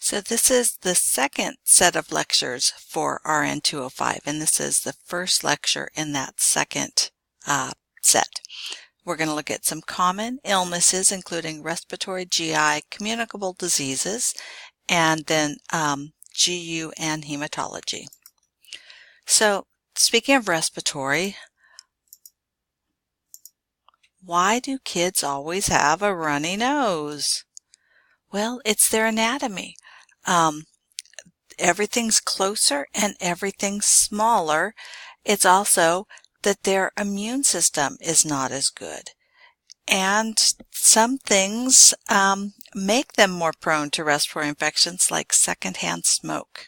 So this is the second set of lectures for RN 205, and this is the first lecture in that second set. We're going to look at some common illnesses, including respiratory, GI, communicable diseases, and then GU and hematology. So speaking of respiratory, why do kids always have a runny nose? Well, it's their anatomy. Everything's closer and everything's smaller. It's also that their immune system is not as good. And some things make them more prone to respiratory infections, like secondhand smoke.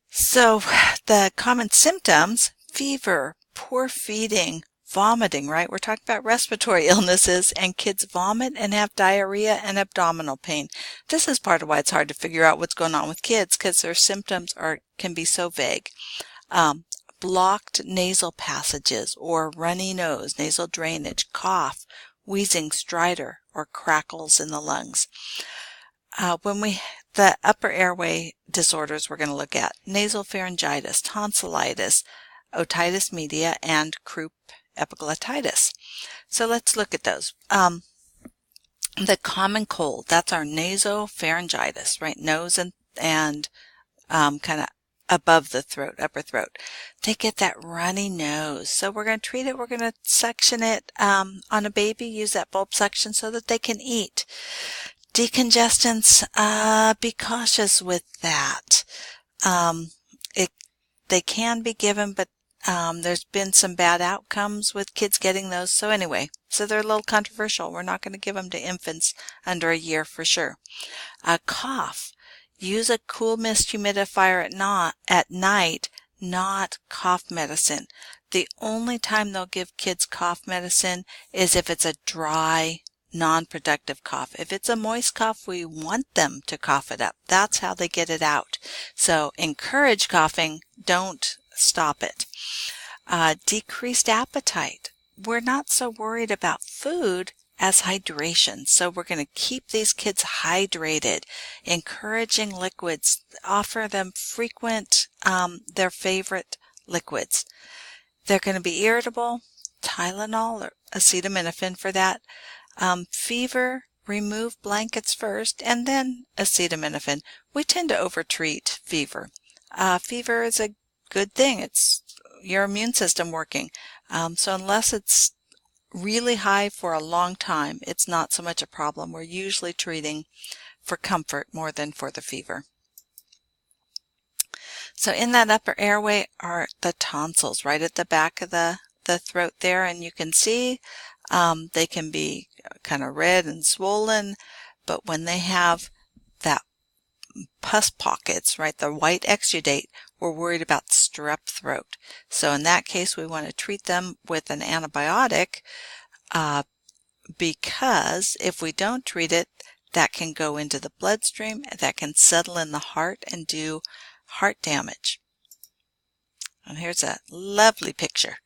So the common symptoms: fever, poor feeding, vomiting, right? We're talking about respiratory illnesses, and kids vomit and have diarrhea and abdominal pain. This is part of why it's hard to figure out what's going on with kids, because their symptoms can be so vague. Blocked nasal passages or runny nose, nasal drainage, cough, wheezing, stridor, or crackles in the lungs. The upper airway disorders we're going to look at: nasopharyngitis, tonsillitis, otitis media, and croup epiglottitis. So let's look at those. The common cold, that's our nasopharyngitis, right? Nose and kind of above the throat, upper throat. They get that runny nose. So we're going to treat it. We're going to suction it on a baby, use that bulb suction so that they can eat. Decongestants, be cautious with that. They can be given, but there's been some bad outcomes with kids getting those. So anyway, so they're a little controversial. We're not going to give them to infants under a year for sure. Cough. Use a cool mist humidifier at night, not cough medicine. The only time they'll give kids cough medicine is if it's a dry, non-productive cough. If it's a moist cough, we want them to cough it up. That's how they get it out. So encourage coughing, don't stop it. Decreased appetite. We're not so worried about food as hydration. So we're going to keep these kids hydrated, encouraging liquids, offer them frequent, their favorite liquids. They're going to be irritable, Tylenol or acetaminophen for that. Fever, remove blankets first and then acetaminophen. We tend to overtreat fever. Fever is a good thing. It's your immune system working. So unless it's really high for a long time, it's not so much a problem. We're usually treating for comfort more than for the fever. So in that upper airway are the tonsils right at the back of the throat there, and you can see they can be kind of red and swollen, but when they have that pus pockets, right, the white exudate, we're worried about strep throat. So in that case, we want to treat them with an antibiotic because if we don't treat it, that can go into the bloodstream, that can settle in the heart and do heart damage. And here's a lovely picture.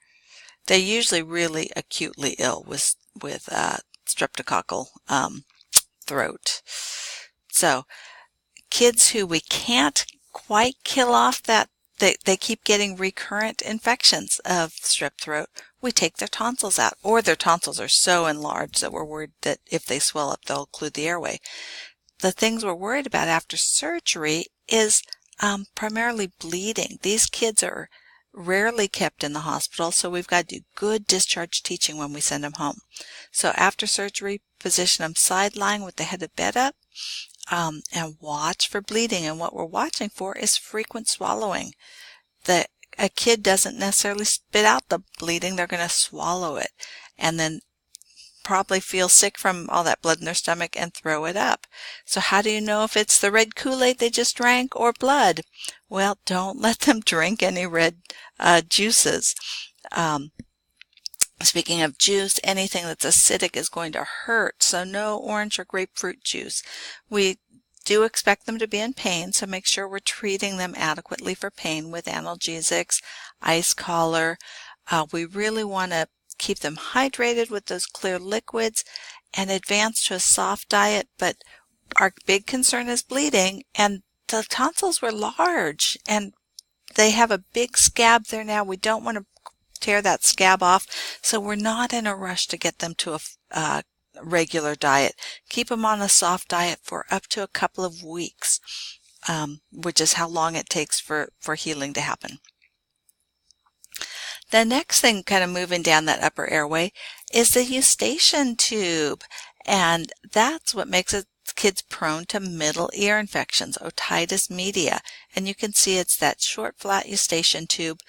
They're usually really acutely ill with streptococcal throat. So kids who we can't quite kill off that they keep getting recurrent infections of strep throat, we take their tonsils out, or their tonsils are so enlarged that we're worried that if they swell up, they'll occlude the airway. The things we're worried about after surgery is primarily bleeding. These kids are rarely kept in the hospital, so we've got to do good discharge teaching when we send them home. So after surgery, position them side lying with the head of bed up, and watch for bleeding. And what we're watching for is frequent swallowing. A kid doesn't necessarily spit out the bleeding, they're going to swallow it and then probably feel sick from all that blood in their stomach and throw it up. So how do you know if it's the red Kool-Aid they just drank or blood? Well, don't let them drink any red juices. Speaking of juice, anything that's acidic is going to hurt, so no orange or grapefruit juice. We do expect them to be in pain, so make sure we're treating them adequately for pain with analgesics, ice collar. We really want to keep them hydrated with those clear liquids and advance to a soft diet, but our big concern is bleeding, and the tonsils were large, and they have a big scab there now. We don't want to tear that scab off, so we're not in a rush to get them to a regular diet. Keep them on a soft diet for up to a couple of weeks, which is how long it takes for healing to happen. The next thing, kind of moving down that upper airway, is the Eustachian tube, and that's what makes kids prone to middle ear infections, otitis media. And you can see it's that short, flat Eustachian tube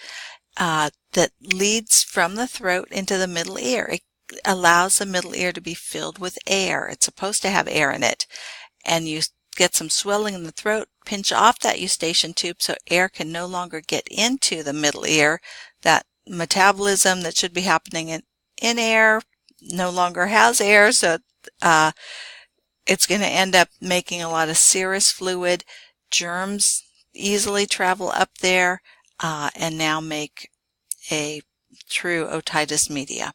that leads from the throat into the middle ear. It allows the middle ear to be filled with air. It's supposed to have air in it. And you get some swelling in the throat, pinch off that Eustachian tube so air can no longer get into the middle ear. That metabolism that should be happening in air no longer has air, so it's going to end up making a lot of serous fluid. Germs easily travel up there and now make a true otitis media.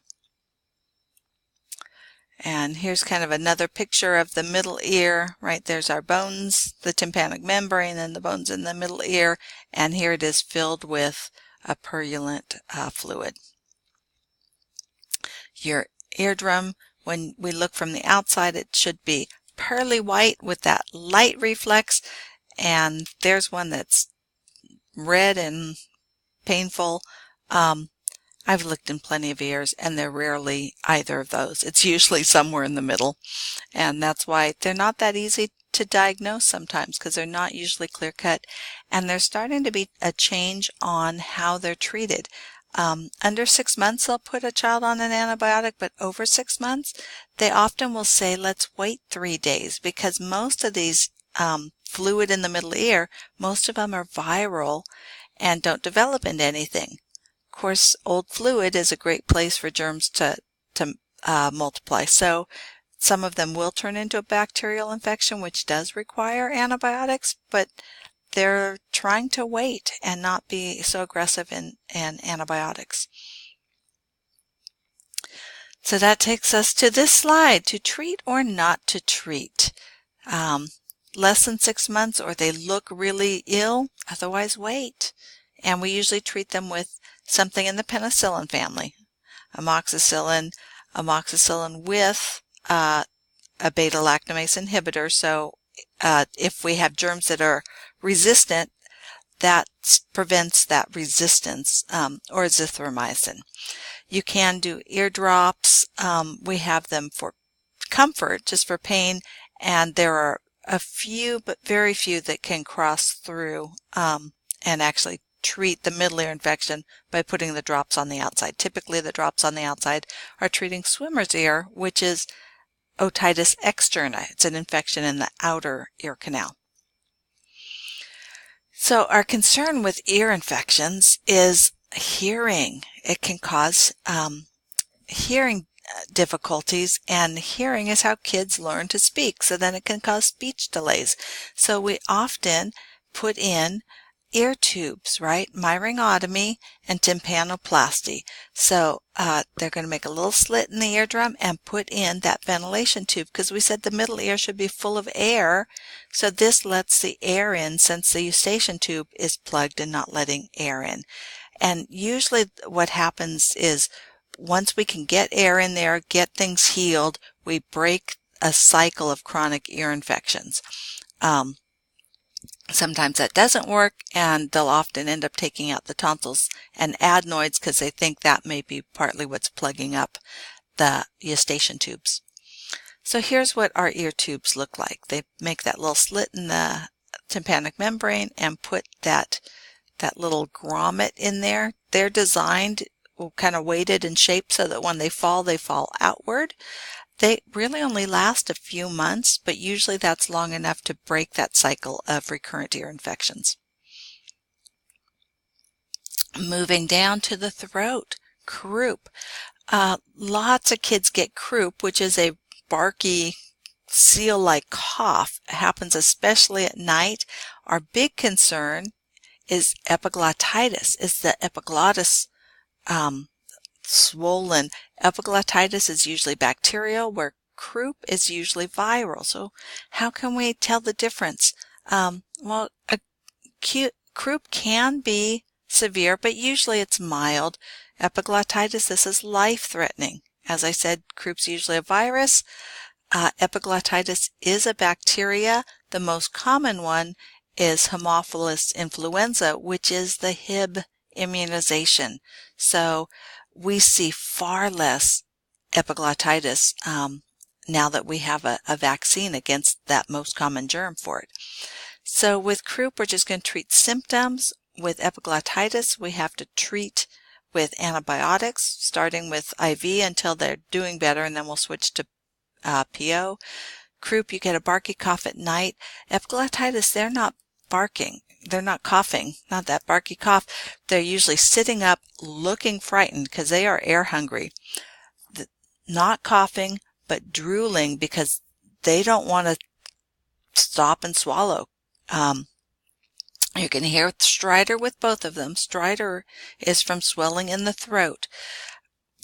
And here's kind of another picture of the middle ear. Right there's our bones, the tympanic membrane, and the bones in the middle ear. And here it is filled with a purulent fluid. Your eardrum, when we look from the outside, it should be pearly white with that light reflex. And there's one that's red and painful. I've looked in plenty of ears, and they're rarely either of those. It's usually somewhere in the middle, and that's why they're not that easy to diagnose sometimes, because they're not usually clear-cut, and there's starting to be a change on how they're treated. Under 6 months, they'll put a child on an antibiotic, but over 6 months, they often will say, let's wait 3 days, because most of these fluid in the middle ear, most of them are viral and don't develop into anything. Of course, old fluid is a great place for germs to multiply. So some of them will turn into a bacterial infection, which does require antibiotics, but they're trying to wait and not be so aggressive in antibiotics. So that takes us to this slide, to treat or not to treat. Less than 6 months, or they look really ill, otherwise wait. And we usually treat them with something in the penicillin family, amoxicillin with a beta-lactamase inhibitor. So if we have germs that are resistant, that prevents that resistance, or azithromycin. You can do eardrops. We have them for comfort, just for pain, and there are a few, but very few, that can cross through and actually treat the middle ear infection by putting the drops on the outside. Typically, the drops on the outside are treating swimmer's ear, which is otitis externa. It's an infection in the outer ear canal. So our concern with ear infections is hearing. It can cause hearing difficulties, and hearing is how kids learn to speak, so then it can cause speech delays. So we often put in ear tubes, right? Myringotomy and tympanoplasty. So they're going to make a little slit in the eardrum and put in that ventilation tube, because we said the middle ear should be full of air. So this lets the air in, since the Eustachian tube is plugged and not letting air in. And usually what happens is, once we can get air in there, get things healed, we break a cycle of chronic ear infections. Sometimes that doesn't work, and they'll often end up taking out the tonsils and adenoids, because they think that may be partly what's plugging up the Eustachian tubes. So here's what our ear tubes look like. They make that little slit in the tympanic membrane and put that little grommet in there. They're designed kind of weighted and shaped so that when they fall outward. They really only last a few months, but usually that's long enough to break that cycle of recurrent ear infections. Moving down to the throat, croup. Lots of kids get croup, which is a barky, seal-like cough. It happens especially at night. Our big concern is epiglottitis. Is the epiglottis swollen? Epiglottitis is usually bacterial, where croup is usually viral. So how can we tell the difference? Well, croup can be severe, but usually it's mild. Epiglottitis, this is life-threatening. As I said, croup's usually a virus. Epiglottitis is a bacteria. The most common one is Haemophilus influenza, which is the Hib immunization. So we see far less epiglottitis now that we have a vaccine against that most common germ for it. So with croup, we're just going to treat symptoms. With epiglottitis, we have to treat with antibiotics, starting with IV until they're doing better, and then we'll switch to PO. Croup, you get a barky cough at night. Epiglottitis, they're not barking. They're not coughing, not that barky cough. They're usually sitting up looking frightened because they are air hungry. Not coughing, but drooling because they don't want to stop and swallow. You can hear stridor with both of them. Stridor is from swelling in the throat.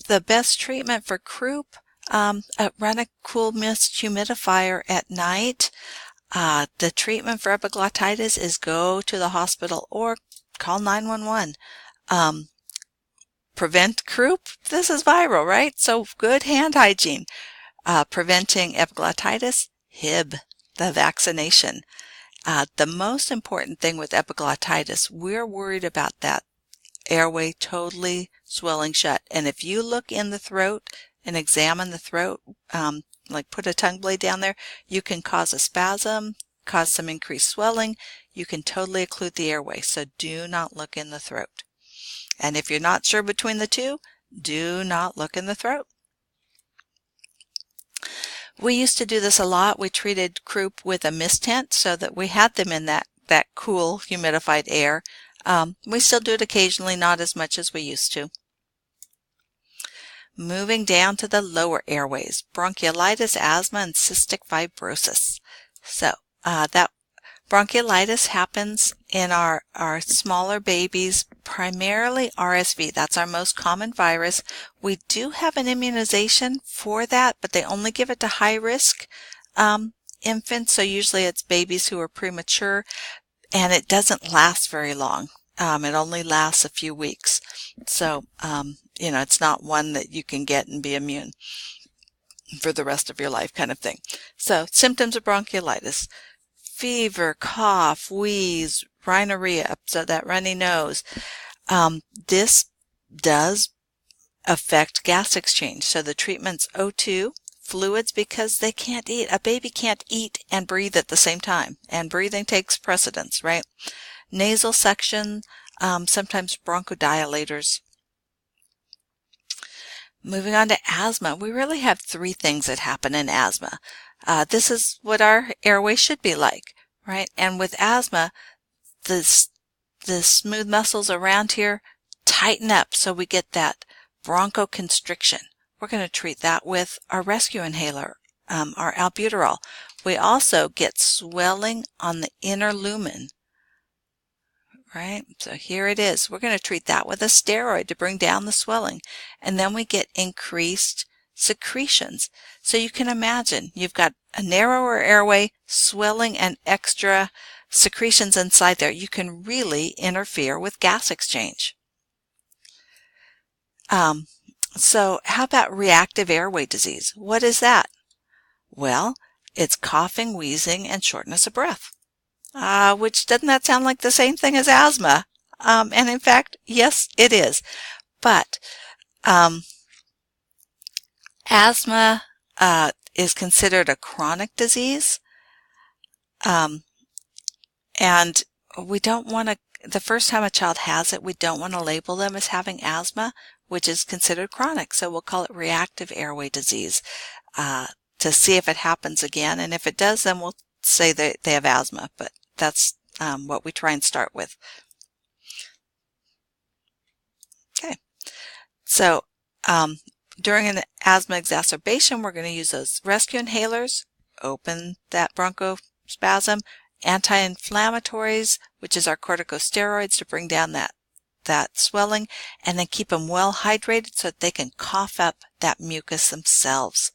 The best treatment for croup, run a cool mist humidifier at night. The treatment for epiglottitis is go to the hospital or call 911. Prevent croup. This is viral, right? So good hand hygiene. Preventing epiglottitis, Hib, the vaccination. The most important thing with epiglottitis, we're worried about that airway totally swelling shut. And if you look in the throat and examine the throat, like put a tongue blade down there, you can cause a spasm, cause some increased swelling. You can totally occlude the airway. So do not look in the throat. And if you're not sure between the two, do not look in the throat. We used to do this a lot. We treated croup with a mist tent so that we had them in that cool humidified air. We still do it occasionally, not as much as we used to. Moving down to the lower airways, bronchiolitis, asthma, and cystic fibrosis. So that bronchiolitis happens in our smaller babies, primarily RSV. That's our most common virus. We do have an immunization for that, but they only give it to high-risk infants. So usually it's babies who are premature, and it doesn't last very long. It only lasts a few weeks. So, it's not one that you can get and be immune for the rest of your life kind of thing. So symptoms of bronchiolitis: fever, cough, wheeze, rhinorrhea, so that runny nose. This does affect gas exchange. So the treatment's O2, fluids, because they can't eat. A baby can't eat and breathe at the same time, and breathing takes precedence, right? Nasal suction, sometimes bronchodilators. Moving on to asthma, we really have three things that happen in asthma. This is what our airway should be like, right? And with asthma, the smooth muscles around here tighten up, so we get that bronchoconstriction. We're going to treat that with our rescue inhaler, our albuterol. We also get swelling on the inner lumen, right? So here it is. We're going to treat that with a steroid to bring down the swelling. And then we get increased secretions. So you can imagine you've got a narrower airway, swelling, and extra secretions inside there. You can really interfere with gas exchange. So how about reactive airway disease? What is that? Well, it's coughing, wheezing, and shortness of breath. Which doesn't that sound like the same thing as asthma? And in fact, yes, it is. But asthma is considered a chronic disease, and we don't want to, the first time a child has it, we don't want to label them as having asthma, which is considered chronic. So we'll call it reactive airway disease to see if it happens again. And if it does, then we'll say that they have asthma. But that's what we try and start with. Okay. So during an asthma exacerbation, we're going to use those rescue inhalers, open that bronchospasm, anti-inflammatories, which is our corticosteroids to bring down that swelling, and then keep them well hydrated so that they can cough up that mucus themselves.